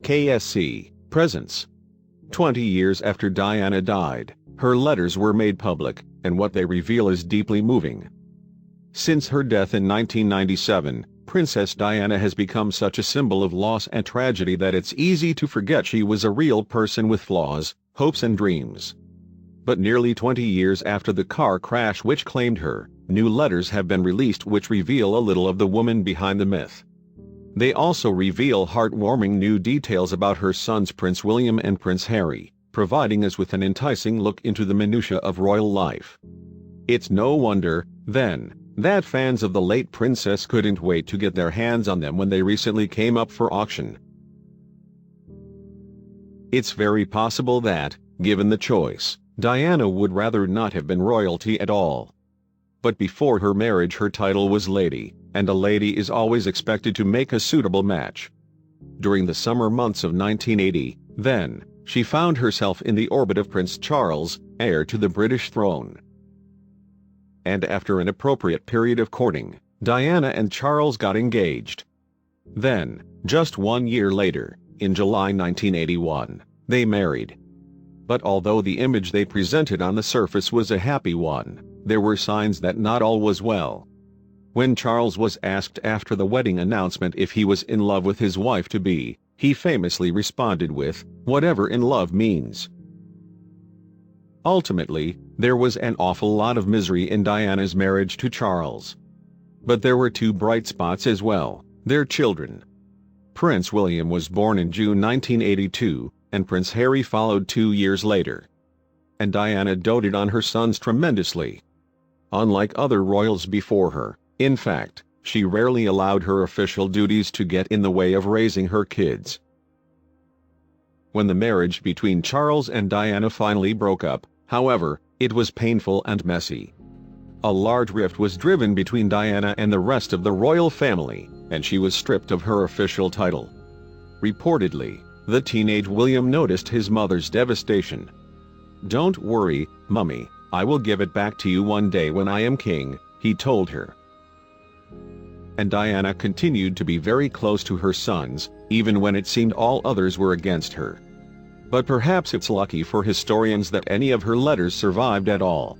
KSC, Presents. 20 years after Diana died, her letters were made public, and what they reveal is deeply moving. Since her death in 1997, Princess Diana has become such a symbol of loss and tragedy that it's easy to forget she was a real person with flaws, hopes and dreams. But nearly 20 years after the car crash which claimed her, new letters have been released which reveal a little of the woman behind the myth. They also reveal heartwarming new details about her sons Prince William and Prince Harry, providing us with an enticing look into the minutiae of royal life. It's no wonder, then, that fans of the late princess couldn't wait to get their hands on them when they recently came up for auction. It's very possible that, given the choice, Diana would rather not have been royalty at all. But before her marriage her title was Lady, and a lady is always expected to make a suitable match. During the summer months of 1980, then, she found herself in the orbit of Prince Charles, heir to the British throne. And after an appropriate period of courting, Diana and Charles got engaged. Then, just 1 year later, in July 1981, they married. But although the image they presented on the surface was a happy one, there were signs that not all was well. When Charles was asked after the wedding announcement if he was in love with his wife-to-be, he famously responded with, "Whatever in love means." Ultimately, there was an awful lot of misery in Diana's marriage to Charles. But there were two bright spots as well: their children. Prince William was born in June 1982, and Prince Harry followed 2 years later. And Diana doted on her sons tremendously. Unlike other royals before her, in fact, she rarely allowed her official duties to get in the way of raising her kids. When the marriage between Charles and Diana finally broke up, however, it was painful and messy. A large rift was driven between Diana and the rest of the royal family, and she was stripped of her official title. Reportedly, the teenage William noticed his mother's devastation. "Don't worry, Mummy, I will give it back to you one day when I am king," he told her. And Diana continued to be very close to her sons, even when it seemed all others were against her. But perhaps it's lucky for historians that any of her letters survived at all.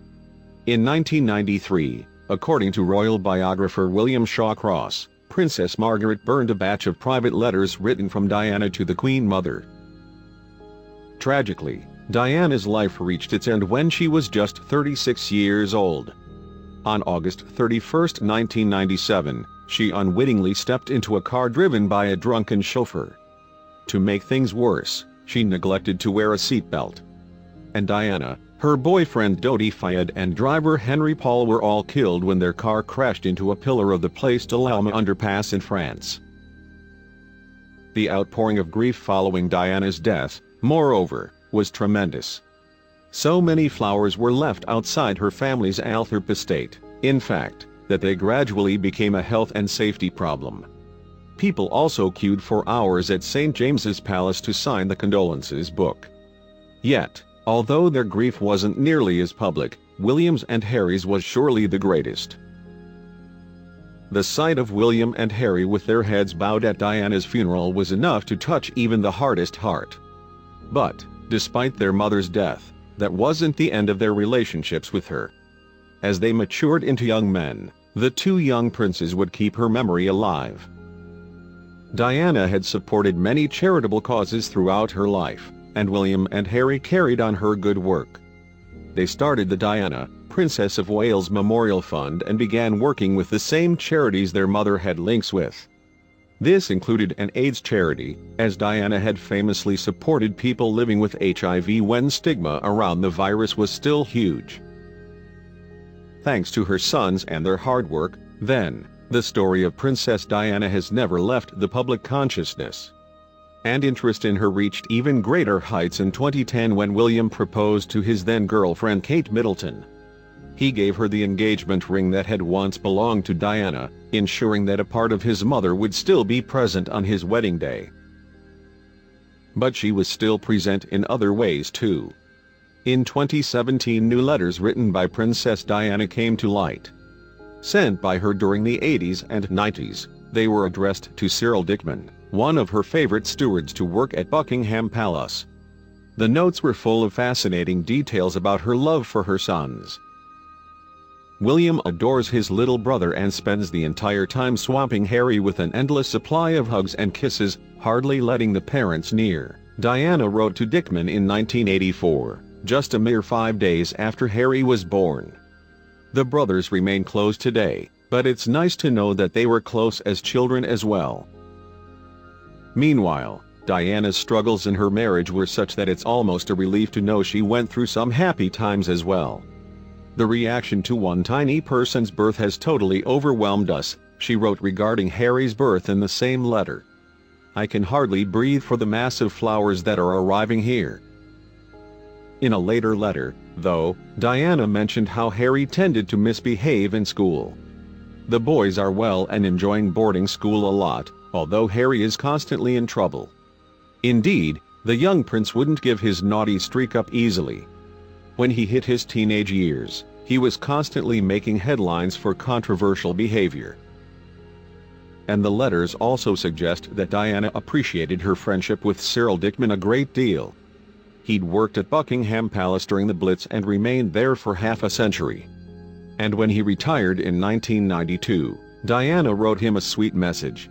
In 1993, according to royal biographer William Shawcross, Princess Margaret burned a batch of private letters written from Diana to the Queen Mother. Tragically, Diana's life reached its end when she was just 36 years old. On August 31, 1997, she unwittingly stepped into a car driven by a drunken chauffeur. To make things worse, she neglected to wear a seatbelt. And Diana, her boyfriend Dodi Fayed and driver Henry Paul were all killed when their car crashed into a pillar of the Place de l'Alma underpass in France. The outpouring of grief following Diana's death, moreover, was tremendous. So many flowers were left outside her family's Althorpe estate, in fact, that they gradually became a health and safety problem. People also queued for hours at St. James's Palace to sign the condolences book. Yet, although their grief wasn't nearly as public, William's and Harry's was surely the greatest. The sight of William and Harry with their heads bowed at Diana's funeral was enough to touch even the hardest heart. But, despite their mother's death, that wasn't the end of their relationships with her. As they matured into young men, the two young princes would keep her memory alive. Diana had supported many charitable causes throughout her life, and William and Harry carried on her good work. They started the Diana, Princess of Wales Memorial Fund and began working with the same charities their mother had links with. This included an AIDS charity, as Diana had famously supported people living with HIV when stigma around the virus was still huge. Thanks to her sons and their hard work, then, the story of Princess Diana has never left the public consciousness. And interest in her reached even greater heights in 2010 when William proposed to his then-girlfriend Kate Middleton. He gave her the engagement ring that had once belonged to Diana, ensuring that a part of his mother would still be present on his wedding day. But she was still present in other ways too. In 2017, new letters written by Princess Diana came to light. Sent by her during the 80s and 90s, they were addressed to Saral Dickman, one of her favorite stewards to work at Buckingham Palace. The notes were full of fascinating details about her love for her sons. William adores his little brother and spends the entire time swamping Harry with an endless supply of hugs and kisses, hardly letting the parents near, Diana wrote to Dickman in 1984, just a mere 5 days after Harry was born. The brothers remain close today, but it's nice to know that they were close as children as well. Meanwhile, Diana's struggles in her marriage were such that it's almost a relief to know she went through some happy times as well. The reaction to one tiny person's birth has totally overwhelmed us, she wrote regarding Harry's birth in the same letter. I can hardly breathe for the massive flowers that are arriving here. In a later letter, though, Diana mentioned how Harry tended to misbehave in school. The boys are well and enjoying boarding school a lot, although Harry is constantly in trouble. Indeed, the young prince wouldn't give his naughty streak up easily. When he hit his teenage years, he was constantly making headlines for controversial behavior. And the letters also suggest that Diana appreciated her friendship with Saral Dickman a great deal. He'd worked at Buckingham Palace during the Blitz and remained there for half a century. And when he retired in 1992, Diana wrote him a sweet message.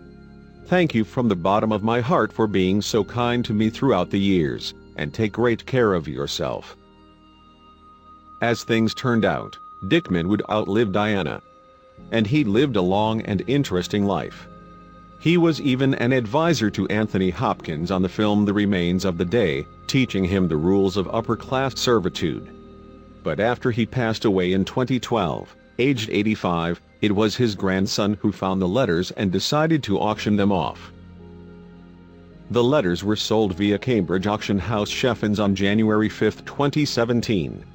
Thank you from the bottom of my heart for being so kind to me throughout the years, and take great care of yourself. As things turned out, Dickman would outlive Diana. And he lived a long and interesting life. He was even an advisor to Anthony Hopkins on the film The Remains of the Day, teaching him the rules of upper-class servitude. But after he passed away in 2012, aged 85, it was his grandson who found the letters and decided to auction them off. The letters were sold via Cambridge auction house Sheffins on January 5, 2017.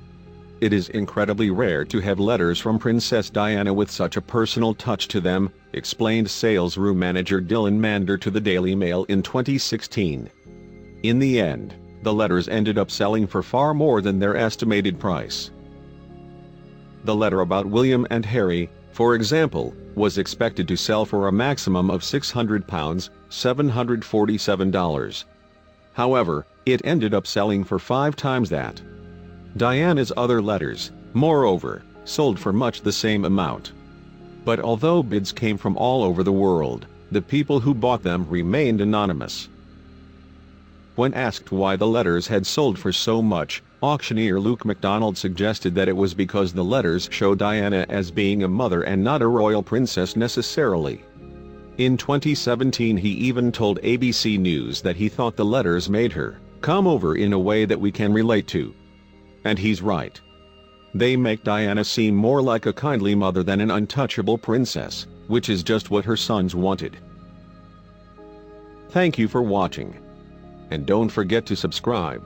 It is incredibly rare to have letters from Princess Diana with such a personal touch to them, explained sales room manager Dylan Mander to the Daily Mail in 2016. In the end, the letters ended up selling for far more than their estimated price. The letter about William and Harry, for example, was expected to sell for a maximum of £600, $747. However, it ended up selling for 5 times that. Diana's other letters, moreover, sold for much the same amount. But although bids came from all over the world, the people who bought them remained anonymous. When asked why the letters had sold for so much, auctioneer Luke MacDonald suggested that it was because the letters show Diana as being a mother and not a royal princess necessarily. In 2017 he even told ABC News that he thought the letters made her come over in a way that we can relate to. And he's right. They make Diana seem more like a kindly mother than an untouchable princess, which is just what her sons wanted. Thank you for watching. And don't forget to subscribe.